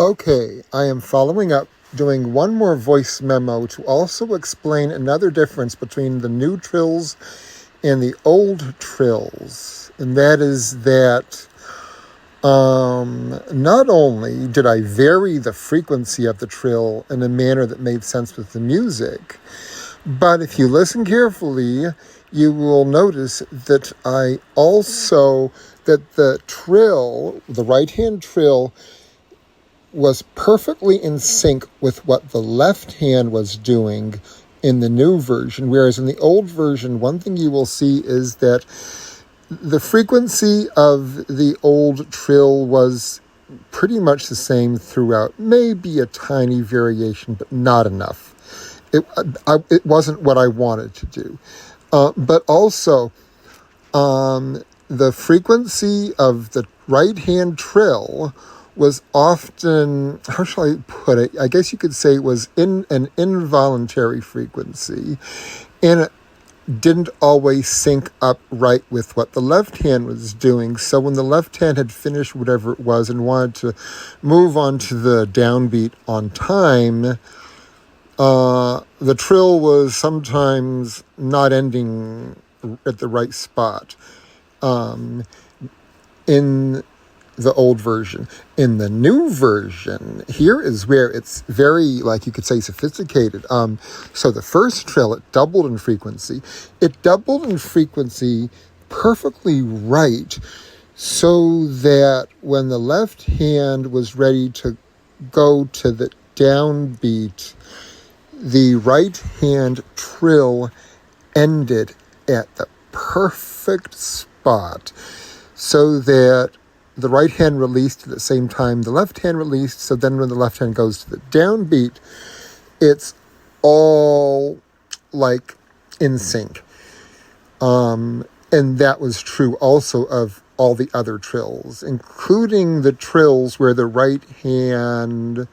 Okay, I am following up doing one more voice memo to also explain another difference between the new trills and the old trills. And that is that not only did I vary the frequency of the trill in a manner that made sense with the music, but if you listen carefully, you will notice that that the trill, the right-hand trill, was perfectly in sync with what the left hand was doing in the new version, whereas in the old version, one thing you will see is that the frequency of the old trill was pretty much the same throughout, maybe a tiny variation, but not enough. It wasn't what I wanted to do. But also, the frequency of the right-hand trill was often, how shall I put it? I guess you could say it was in an involuntary frequency, and it didn't always sync up right with what the left hand was doing. So when the left hand had finished whatever it was and wanted to move on to the downbeat on time, the trill was sometimes not ending at the right spot in the old version. In the new version, here is where it's very, like you could say, sophisticated. So the first trill, it doubled in frequency. It doubled in frequency perfectly right, so that when the left hand was ready to go to the downbeat, the right hand trill ended at the perfect spot, so that the right hand released at the same time the left hand released. So then when the left hand goes to the downbeat, it's all like in sync. And that was true also of all the other trills, including the trills where the right hand,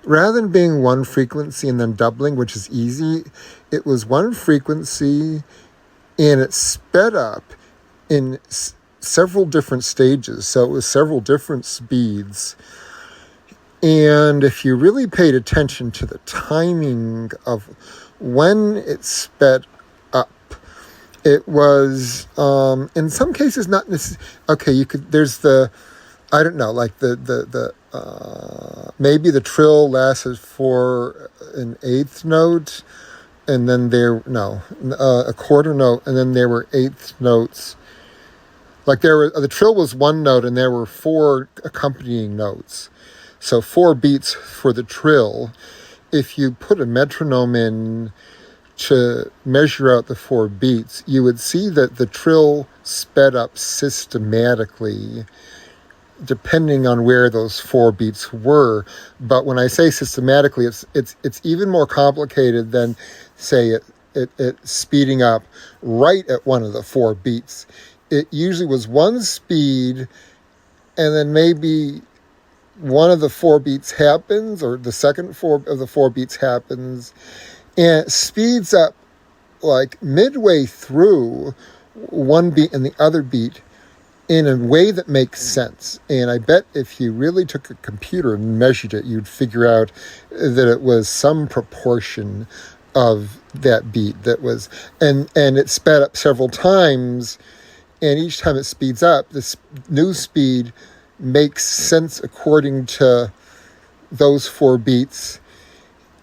rather than being one frequency and then doubling, which is easy, it was one frequency and it sped up in several different stages. So it was several different speeds. And if you really paid attention to the timing of when it sped up, it was, in some cases, not necessarily, okay, there's I don't know, like maybe the trill lasted for an eighth note, and then a quarter note, and then there were eighth notes. Like the trill was one note, and there were four accompanying notes. So 4 beats for the trill. If you put a metronome in to measure out the 4 beats, you would see that the trill sped up systematically, depending on where those 4 beats were. But when I say systematically, it's even more complicated than, say, it speeding up right at one of the 4 beats. It usually was one speed, and then maybe one of the 4 beats happens, or the second 4 of the 4 beats happens, and it speeds up like midway through one beat and the other beat in a way that makes sense. And I bet if you really took a computer and measured it, you'd figure out that it was some proportion of that beat that was, and it sped up several times. And each time it speeds up, this new speed makes sense according to those 4 beats.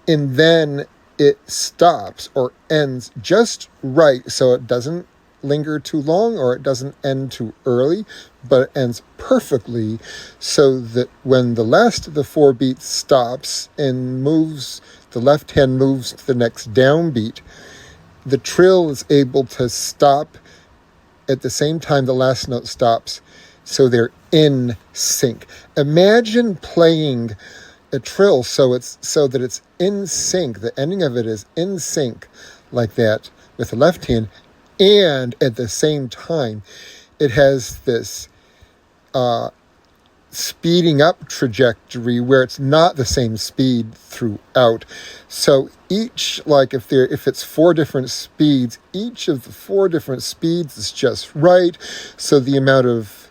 And then it stops or ends just right, so it doesn't linger too long or it doesn't end too early, but it ends perfectly, so that when the last of the 4 beats stops and moves, the left hand moves to the next downbeat, the trill is able to stop at the same time the last note stops, so they're in sync. Imagine playing a trill so that it's in sync. The ending of it is in sync like that with the left hand, and at the same time it has this speeding up trajectory where it's not the same speed throughout. So each, like if it's 4 different speeds, each of the 4 different speeds is just right. So the amount of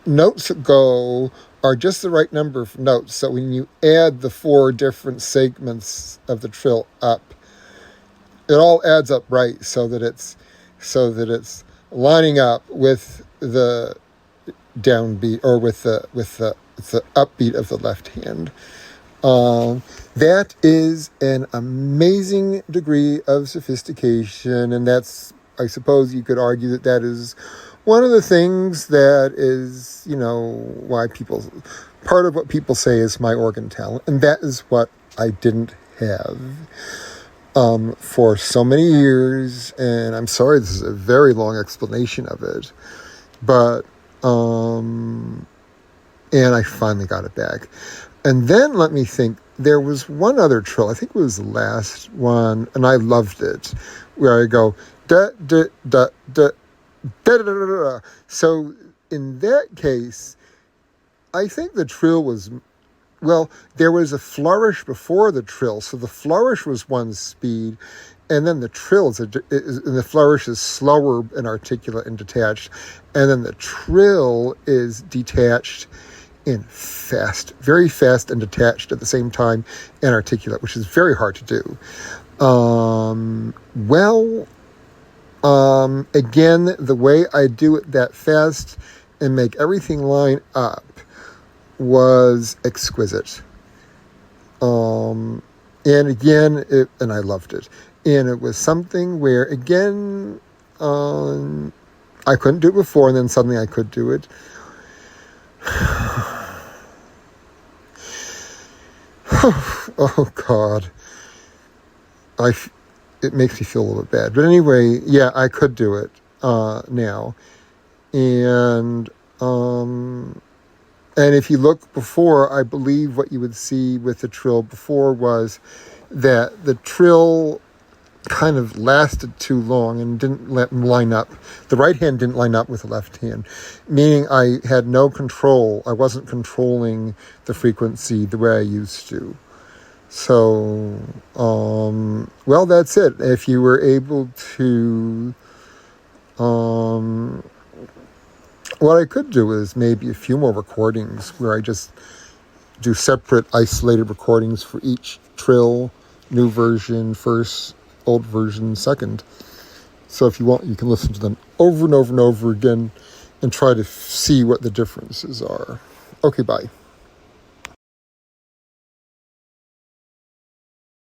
notes that go are just the right number of notes. So when you add the 4 different segments of the trill up, it all adds up right, so that it's lining up with the downbeat, or with the upbeat of the left hand. That is an amazing degree of sophistication, and that's, I suppose you could argue that is one of the things that is, why part of what people say is my organ talent, and that is what I didn't have for so many years. And I'm sorry, this is a very long explanation of it, but and I finally got it back. And then let me think, there was one other trill, I think it was the last one, and I loved it, where I go da da da da da da da da. So in that case, I think the trill was, well, there was a flourish before the trill, so the flourish was one speed, and then the trill and the flourish is slower and articulate and detached, and then the trill is detached and fast, very fast and detached at the same time, and articulate, which is very hard to do. Again, the way I do it that fast and make everything line up was exquisite. And again, and I loved it. And it was something where, again, I couldn't do it before, and then suddenly I could do it. Oh, God. It makes me feel a little bit bad. But anyway, yeah, I could do it now. And if you look before, I believe what you would see with the trill before was that the trill kind of lasted too long and didn't line up. The right hand didn't line up with the left hand, meaning I had no control. I wasn't controlling the frequency the way I used to. So, well, that's it. If you were able to, what I could do is maybe a few more recordings where I just do separate isolated recordings for each trill, new version first, old version second. So if you want, you can listen to them over and over and over again and try to see what the differences are. Okay, bye.